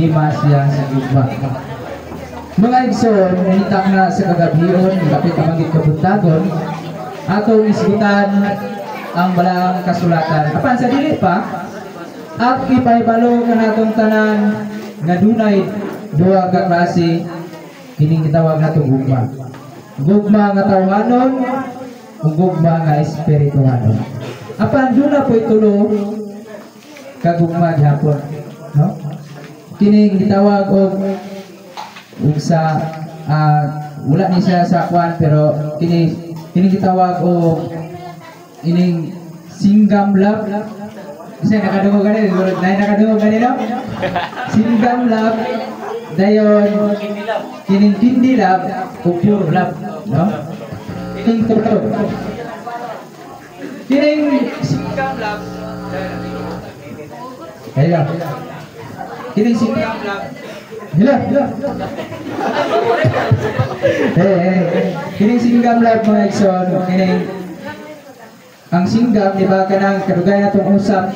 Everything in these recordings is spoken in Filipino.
lima siya sa gugma. Mga igsoon, nanitak na sa kagabion, kapit amagit kabuntagon, atong isgutan ang balang kasulatan. Apan sa dili pa, at ipaibalo ka natong tanan nga dunay duha ka klase kining gitawag natong gugma. Gugma nga tawhanon ug gugma nga espirituhanon. Apan duna po itulo ka gugma gihapon, no? Kining gitawag og sa wala ni siya sa kwan pero kining gitawag og ining singgam love. Kasi nakadungog ganito, nakadungog ganito. Singgam love, dayon kining kindi love, o pure love, no? Kining tulo. Kining singgam love, hello. Kining singgam love, hello. Kining singgam love mga igsoon, kining ang singgam, di ba, kanang kadugay na itong usap,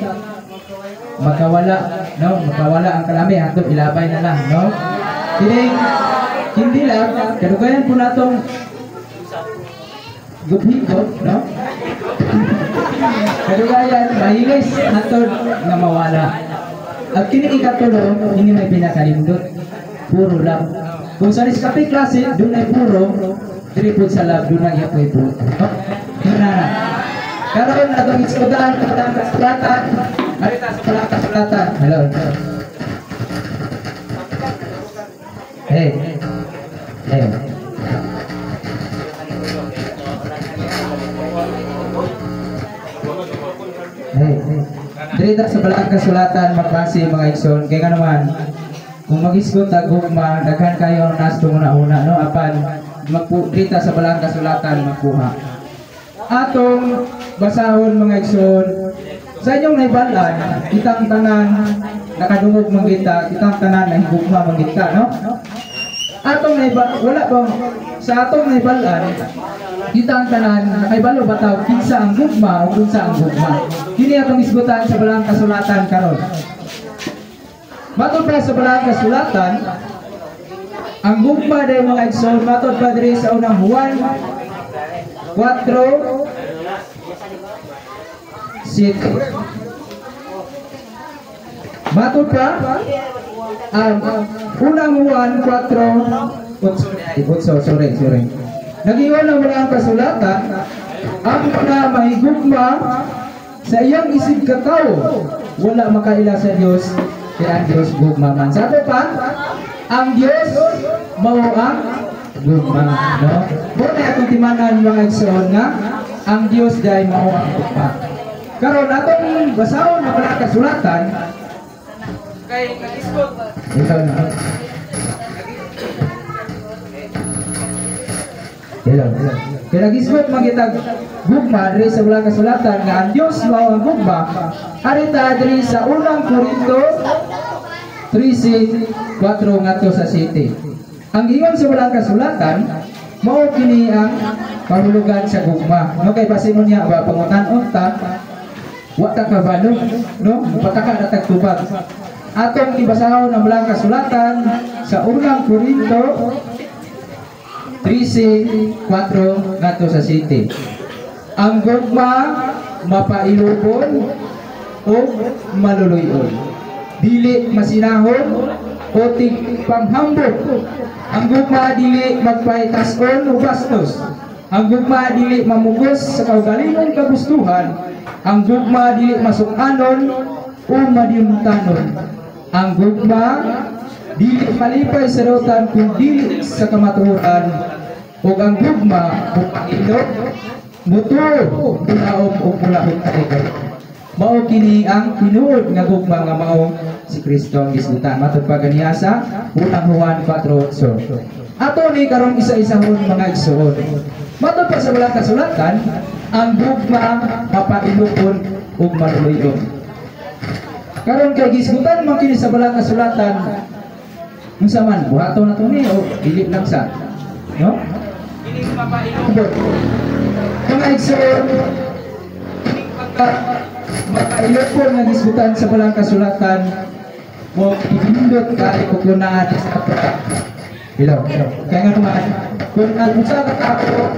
makawala, no? Makawala ang kalami, hantong ilabay na lang, no? Hindi lang, kadugayan po na itong gubhikot, no? Kadugayan, mahilis, hantong na mawala. At kini ikatulo, hindi may pinakalimdot, puro lang. Kung sa riskapit klase, doon ay puro, diripod sa lab, doon ang iyapoy puro. Yun na. Karon atong iskutan katang kasulatan. Arita sa kasulatan. Hello. Hey. Hey. Hey. Dito sa balang kasulatan magbase mga igsoon kay naman kung mag-isgot ta gugma daghan kayo nas una-una no apan magpudita sa balang kasulatan magkuha. Atong basahon mga igsoon sa inyong naibalan kitang tanan nakadungog mangita kitang tanan nahigugma mangita no atong naiba wala bang sa atong naibalan kitang tanan nakaibalo bataw kinsa ang gugma o kinsa ang gugma kini atong isgutan sa balang kasulatan karon matod pa sa balang kasulatan ang gugma day mga igsoon matod pa diri sa unang Juan 4 City. Matod pa unang Juan 4 sorry. Nag-iwan ang walang kasulatan ang na mahigugma sa iyang isig katao wala makaila sa Dios kaya ang Dios gugma man. Sa ato pa ang Dios mao ang gugma, no? Muna atong timanan mga igsoon nga ang Dios dai mao ang gugma. Karon atong basahon ang walang kasulatan kay nag-isgot. Ikaw na. Hello. Kaya nag-isgot magitag gugma diri sa walang kasulatan nga ang Dios mao ang gugma. Arita diri sa unang Korinto 13:4 ngadto sa 7. Ang ingon sa walang kasulatan mao kini ang kahulugan sa gugma. No kay basin niya ba pangutan-on ta wa ta kabalo, no? Pataka na tagtubag. Atong ibasahon ang walang kasulatan sa unang Korinto 13:4 ngadto sa 7. Ang gugma mapailubon o maluluyon. Dili masinahon o tigpanghambog. Ang gugma dili magpaitason o bastos. Ang gugma dili mamugos sa kaugalingong kagustuhan. Ang gugma dili masukanon o madimtanon. Ang gugma dili malipay sa rotan kung dili sa kamatuoran. O ang gugma o ilog muto tunaog o mulahot kaigay. Mao kini ang tinuod nga gugma nga mao si Kristo ang gisgutan. Matod pa ganiya sa unang Juan 4:8. Ato ni karong isa-isahon mga igsoon. Matod pa sa walang kasulatan ang gugma mapailupon ug maluluyon. Karon kay gisgutan man kini sa balang kasulatan unsa man buhaton nato ni o dili lang sa no kini mapailupon mga igsoon kini mapailupon nga gisgutan sa balang kasulatan mo ipindot kay kukunaan sa kapita. Hello. Kaya nga naman, kung ang usa ka tao,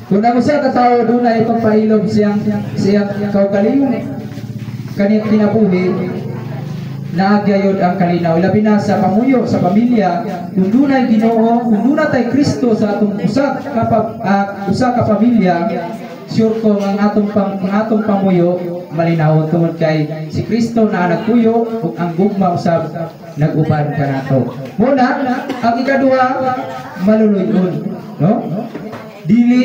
kung ang usa ka tao doon ay pagpahilom siyang kaugalingon kaniyang kinabuhi, naagyayod ang kalinaw. Labi na sa pamuyo, sa pamilya, kung doon ay Ginoo, kung doon na tayo Kristo sa atong usa ka pamilya, sure ko ang atong pamuyo malinaw tungod kay si Kristo na nagpuyo ug ang gugma usab nag-uban kanato. Muna, ang ikaduha maluluyon, no? Dili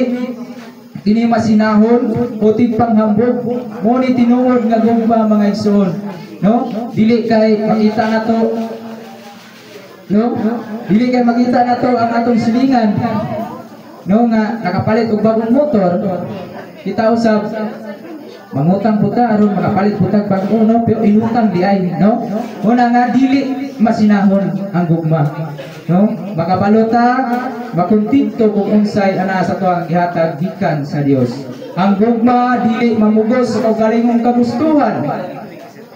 kini masinahon o tigpanghambog mo ni tinuod nga gugma mga igsoon, no? Dili kay makita nato, no? Dili kay makita nato ang atong silingan, no, nga nakapalit og bagong motor. Kita usab mangutang puta aron makapalit putag bag-o, no? Pero inutang di ay, no? Una nga dili masinahon ang gugma, no? Makabalota, makuntinto kung unsay ana sa tuang gihatag gikan sa Dios. Ang gugma dili mamugos sa kaugalingong kagustuhan.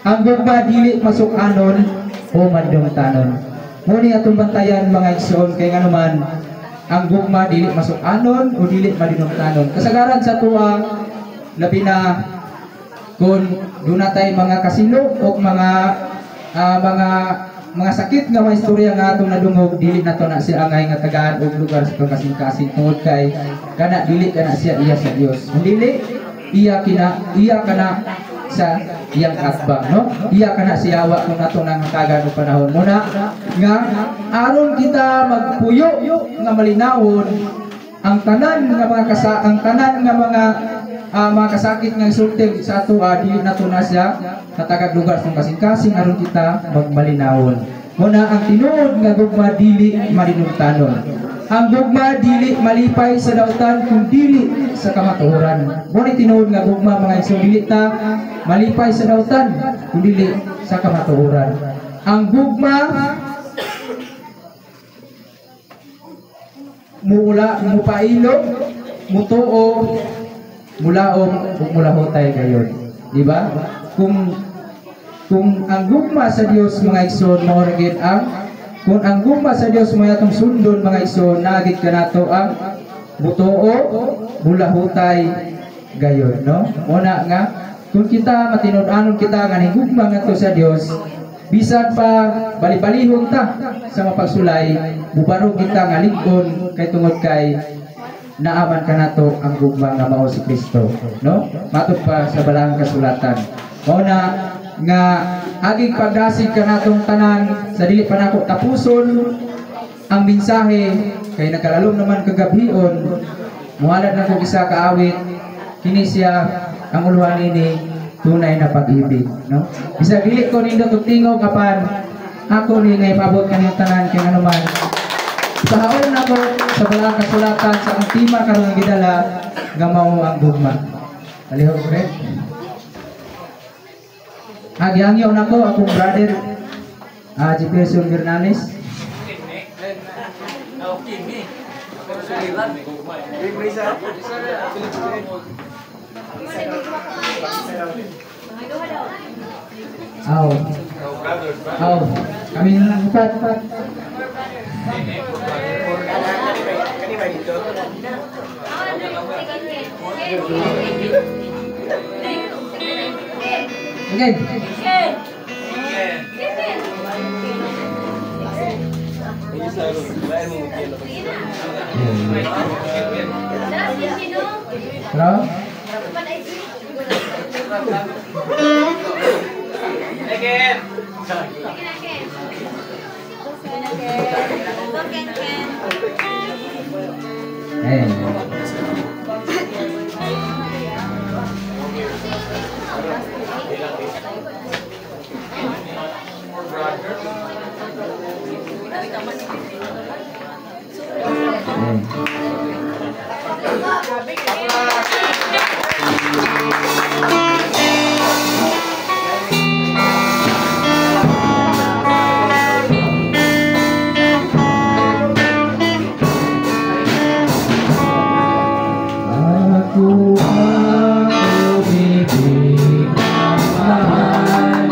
Ang gugma dili masuk-anon o mandungtanon. Muni atong bantayan mga igsoon kay nganuman ang gugma dili masuk-anon o dili madinungtanon. Kasagaran sa tuwa labi na kung doon na tayo mga kasino o mga sakit nga mga istorya nga atong nadungog, dili na to na siya angay nga tagaan og lugar sa kasing-kasing tungod kay kana dili kana siya iya sa Dios. Dili iya kana sa iyang atbang, no? Iya kana siyawa kung ato nang tagaan og panahon muna nga aron kita magpuyo nga malinawon ang tanan nga mga kasakit nga isulti sa ato dili na to na siya natagag lugar sa kasing-kasing aron kita magmalinawon. Muna ang tinuod nga gugma dili malinungtanon. Ang gugma dili malipay sa dautan kung dili sa kamatuoran. Muna tinuod nga gugma mga igsoon dili ta malipay sa dautan kung dili sa kamatuoran. Ang gugma mupailog, mutuo, mulaom ug mulahotay gayon, di ba? Kung ang gugma sa Dios mga igsoon mao gid kung ang gugma sa Dios mo atong sundon mga igsoon nagit kanato ang mutuo, mulahotay gayon, no? Una nga kung kita matinud-anon kita nga gugma ngadto sa Dios, bisan pa bali-balihon ta sa mapagsulay, mubarog kita nga lig-on kay tungod kay naaman kanato ang gugma nga mao si Kristo, no? Matud pa sa balahang kasulatan. Mao na nga aging pagdasig kanatong tanan sa dili pa nako tapuson ang mensahe kay nakalalom naman kagabhion. Muhalad na kog isa ka awit kini siya ang uluhan ini tunay na pag-ibig, no? Bisag dili ko nindot og tingog apan ako ni nga ipabot kaniyong tanan kay anuman ipahaon na ko sa balahang kasulatan sa akong tema karon nga gidala nga mao ang gugma. Palihog pre. Agyangyo na ko akong brother Jefferson Bernales. Kami na lang upat. Okay. Hello? Again. Aku ang umibig ng mahal.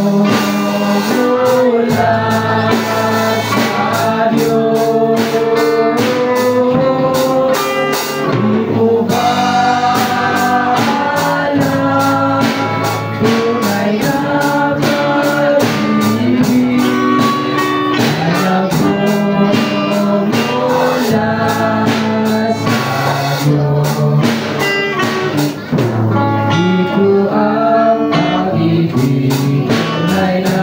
mula sa Diyos. Di ko ba alam tunay na pag-ibig na nagmumula sa Diyos. Di ko ang pag-ibig tunay na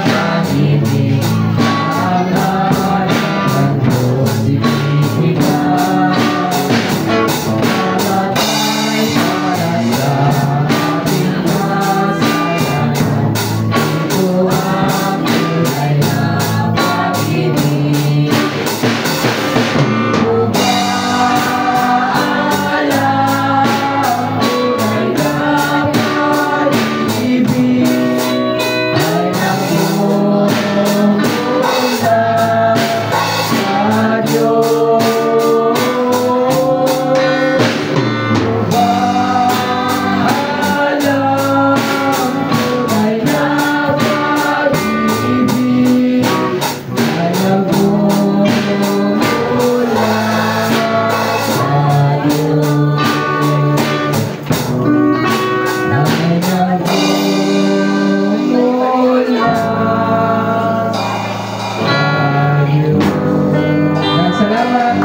pag-ibig ang halagang Diyos ibigay. Mamatay para sa ating kasalan. Di ko ang tunay na pag-ibig. Di ko ba alam tunay na pag-ibig ay nagmumula sa Diyos? Di ko ba alam tunay na pag-ibig ay nagmumula sa Diyos? Ay nagmumula sa Diyos. Salamat.